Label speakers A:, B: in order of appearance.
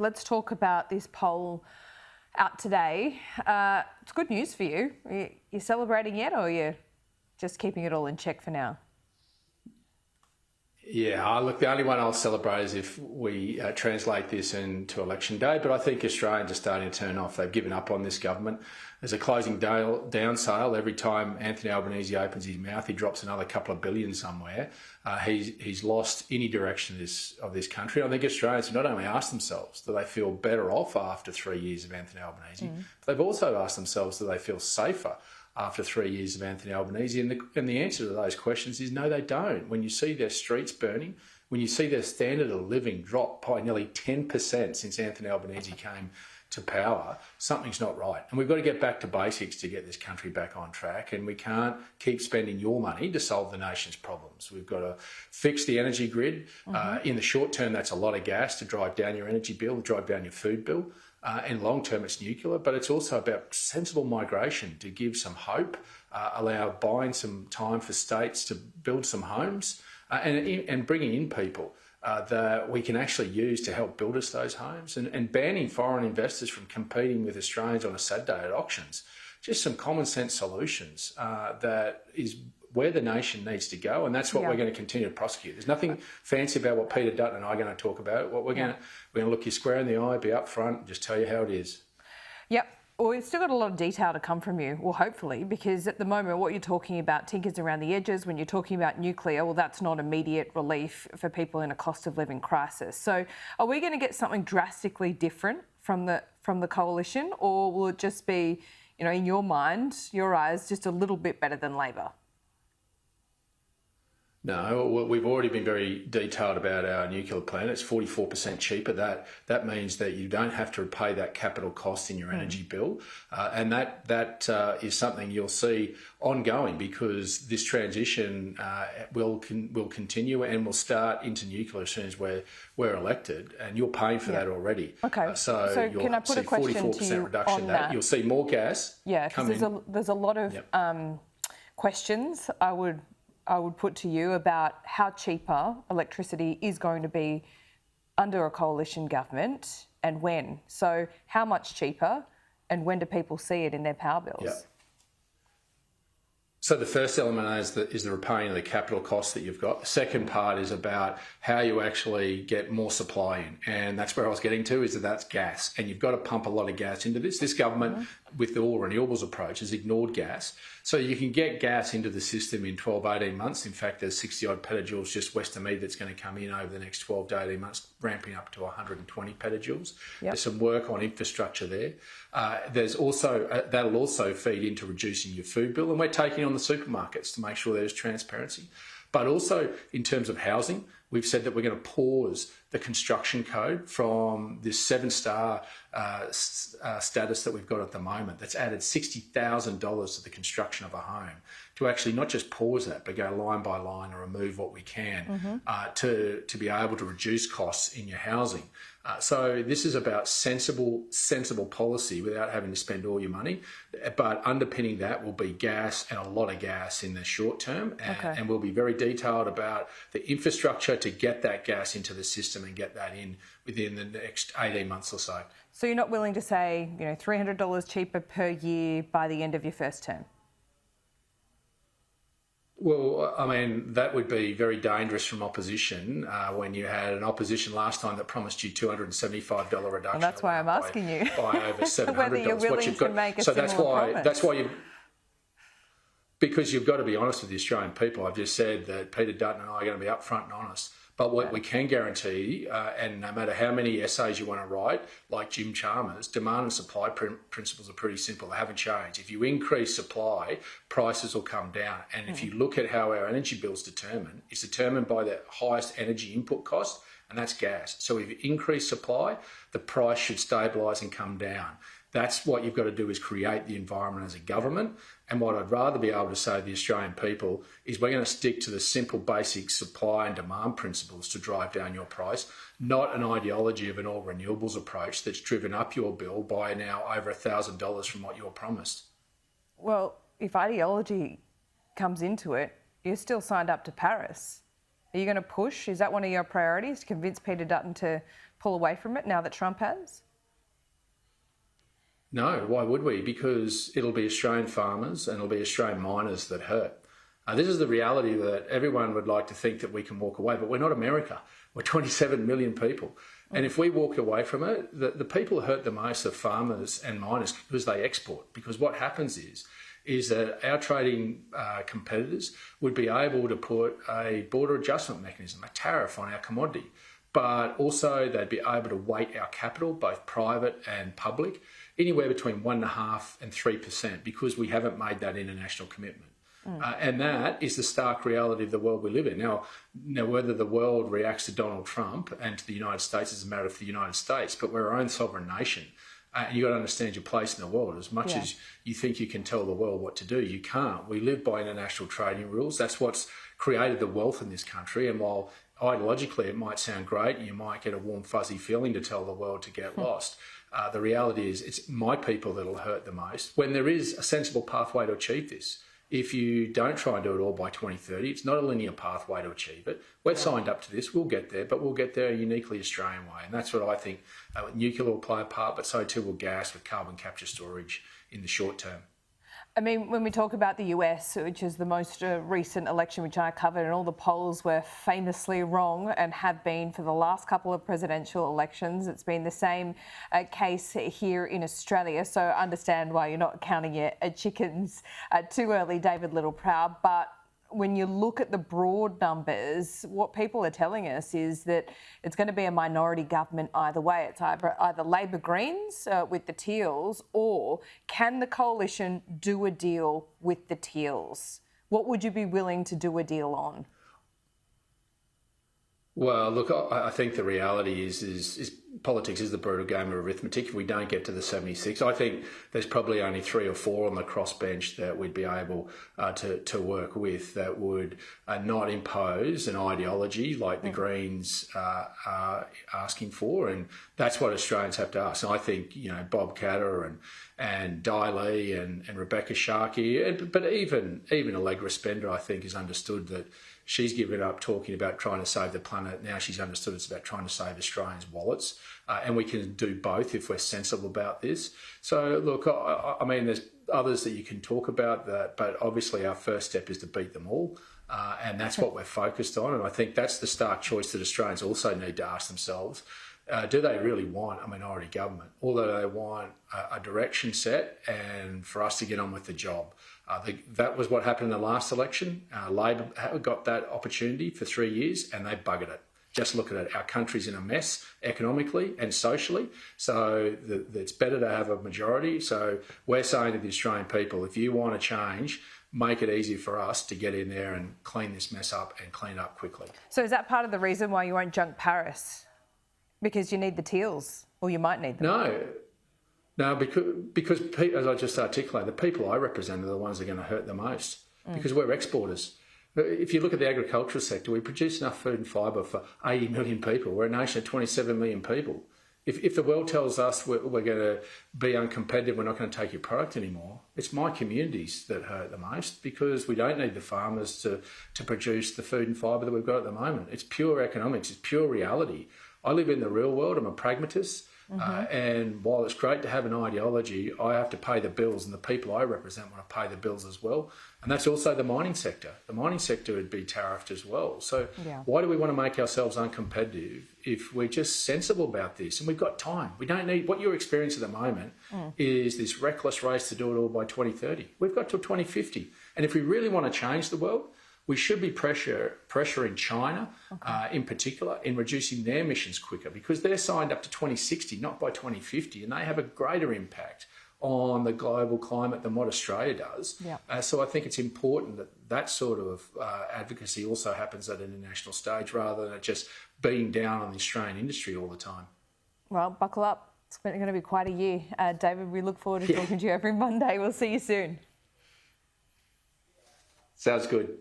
A: let's talk about this poll out today. It's good news for you. You celebrating yet, or are you just keeping it all in check for now?
B: Yeah, look, the only one I'll celebrate is if we translate this into election day, but I think Australians are starting to turn off. They've given up on this government. There's a closing down sale. Every time Anthony Albanese opens his mouth, he drops another couple of billion somewhere. He's lost any direction of this country. I think Australians have not only asked themselves, do they feel better off after 3 years of Anthony Albanese, but they've also asked themselves, do they feel safer after 3 years of Anthony Albanese? And the answer to those questions is no, they don't. When you see their streets burning, when you see their standard of living drop by nearly 10% since Anthony Albanese came to power, something's not right. And we've got to get back to basics to get this country back on track. And we can't keep spending your money to solve the nation's problems. We've got to fix the energy grid. In the short term, that's a lot of gas to drive down your energy bill, drive down your food bill. And long term, it's nuclear, but it's also about sensible migration to give some hope, allow buying some time for states to build some homes, and bringing in people that we can actually use to help build us those homes, and banning foreign investors from competing with Australians on a Saturday at auctions. Just some common sense solutions that is where the nation needs to go, and that's what we're going to continue to prosecute. There's nothing fancy about what Peter Dutton and I are going to talk about. What we're going to look you square in the eye, be upfront, and just tell you how it is.
A: Yep. Well, we've still got a lot of detail to come from you, well, hopefully, because at the moment what you're talking about tinkers around the edges. When you're talking about nuclear, well, that's not immediate relief for people in a cost of living crisis. So are we going to get something drastically different from the coalition, or will it just be, in your mind, your eyes, just a little bit better than Labor?
B: No, we've already been very detailed about our nuclear plan. It's 44% cheaper. That means that you don't have to pay that capital cost in your energy bill, and that is something you'll see ongoing, because this transition will continue and will start into nuclear as soon as we're elected, and you're paying for that already.
A: Okay.
B: So
A: can I put a question to you
B: reduction
A: on that?
B: You'll see more gas.
A: Yeah, because there's a lot of questions I would put to you about how cheaper electricity is going to be under a coalition government and when. So how much cheaper, and when do people see it in their power bills?
B: Yeah. So the first element is the repaying of the capital costs that you've got. The second part is about how you actually get more supply in. And that's where I was getting to, is that's gas. And you've got to pump a lot of gas into this. This government, with the all renewables approach, has ignored gas. So you can get gas into the system in 12, 18 months. In fact, there's 60 odd petajoules just west of me that's going to come in over the next 12 to 18 months, ramping up to 120 petajoules. Yep. There's some work on infrastructure there. There's also that'll also feed into reducing your food bill, and we're taking on the supermarkets to make sure there's transparency. But also in terms of housing, we've said that we're going to pause the construction code from this 7-star status that we've got at the moment. That's added $60,000 to the construction of a home, to actually not just pause that, but go line by line and remove what we can to be able to reduce costs in your housing. So this is about sensible policy without having to spend all your money. But underpinning that will be gas, and a lot of gas in the short term. And we'll be very detailed about the infrastructure to get that gas into the system and get that in within the next 18 months or so.
A: So you're not willing to say, $300 cheaper per year by the end of your first term?
B: Well, I mean, that would be very dangerous from opposition when you had an opposition last time that promised you $275 reduction.
A: And that's why I'm asking you.
B: By over $700.
A: Whether you're willing to make a similar promise.
B: That's why because you've got to be honest with the Australian people. I've just said that Peter Dutton and I are going to be upfront and honest. But what we can guarantee, and no matter how many essays you want to write, like Jim Chalmers, demand and supply principles are pretty simple. They haven't changed. If you increase supply, prices will come down. And if you look at how our energy bill's determined, it's determined by the highest energy input cost, and that's gas. So if you increase supply, the price should stabilise and come down. That's what you've got to do, is create the environment as a government. And what I'd rather be able to say to the Australian people is we're going to stick to the simple basic supply and demand principles to drive down your price, not an ideology of an all renewables approach that's driven up your bill by now over $1,000 from what you're promised.
A: Well, if ideology comes into it, you're still signed up to Paris. Are you going to push? Is that one of your priorities, to convince Peter Dutton to pull away from it now that Trump has?
B: No, why would we? Because it'll be Australian farmers and it'll be Australian miners that hurt. This is the reality that everyone would like to think that we can walk away, but we're not America. We're 27 million people. And if we walked away from it, the people who hurt the most are farmers and miners because they export. Because what happens is that our trading competitors would be able to put a border adjustment mechanism, a tariff on our commodity, but also they'd be able to weight our capital, both private and public, anywhere between 1.5% and 3% because we haven't made that international commitment. And that is the stark reality of the world we live in. Now, whether the world reacts to Donald Trump and to the United States is a matter for the United States, but we're our own sovereign nation. And you've got to understand your place in the world. As much as you think you can tell the world what to do, you can't. We live by international trading rules. That's what's created the wealth in this country. And while ideologically it might sound great, you might get a warm, fuzzy feeling to tell the world to get lost. The reality is it's my people that'll hurt the most when there is a sensible pathway to achieve this. If you don't try and do it all by 2030, it's not a linear pathway to achieve it. We're signed up to this. We'll get there, but we'll get there a uniquely Australian way. And that's what I think nuclear will play a part, but so too will gas with carbon capture storage in the short term.
A: I mean, when we talk about the US, which is the most recent election which I covered, and all the polls were famously wrong and have been for the last couple of presidential elections, it's been the same case here in Australia. So I understand why you're not counting your chickens too early, David Littleproud. But when you look at the broad numbers, what people are telling us is that it's going to be a minority government either way. It's either Labor Greens with the Teals, or can the coalition do a deal with the Teals? What would you be willing to do a deal on?
B: Well, look, I think the reality is politics is the brutal game of arithmetic. If we don't get to the 76, I think there's probably only 3 or 4 on the crossbench that we'd be able to work with that would not impose an ideology like the Greens are asking for, and that's what Australians have to ask. And I think Bob Katter and Di Lee and Rebecca Sharkey, but even Allegra Spender, I think, has understood that. She's given up talking about trying to save the planet. Now she's understood it's about trying to save Australians' wallets. And we can do both if we're sensible about this. So, look, I mean, there's others that you can talk about, but obviously our first step is to beat them all. And that's what we're focused on. And I think that's the stark choice that Australians also need to ask themselves. Do they really want a minority government, or do they want a direction set and for us to get on with the job? That was what happened in the last election. Labor got that opportunity for 3 years and they buggered it. Just look at it. Our country's in a mess economically and socially. So it's better to have a majority. So we're saying to the Australian people, if you want to change, make it easy for us to get in there and clean this mess up and clean it up quickly.
A: So is that part of the reason why you won't junk Paris? Because you need the Teals, or you might need them? No, because as I just articulated, the people I represent are the ones that are going to hurt the most because we're exporters. If you look at the agricultural sector, we produce enough food and fibre for 80 million people. We're a nation of 27 million people. If the world tells us we're going to be uncompetitive, we're not going to take your product anymore, it's my communities that hurt the most because we don't need the farmers to produce the food and fibre that we've got at the moment. It's pure economics. It's pure reality. I live in the real world. I'm a pragmatist. And while it's great to have an ideology, I have to pay the bills, and the people I represent want to pay the bills as well. And that's also the mining sector. The mining sector would be tariffed as well. So why do we want to make ourselves uncompetitive if we're just sensible about this? And we've got time. We don't need, what you're experiencing at the moment is this reckless race to do it all by 2030. We've got till 2050. And if we really want to change the world, we should be pressuring China, in particular, in reducing their emissions quicker because they're signed up to 2060, not by 2050, and they have a greater impact on the global climate than what Australia does. So I think it's important that sort of advocacy also happens at an international stage rather than it just being down on the Australian industry all the time. Well, buckle up. It's going to be quite a year. David, we look forward to talking to you every Monday. We'll see you soon.
B: Sounds good.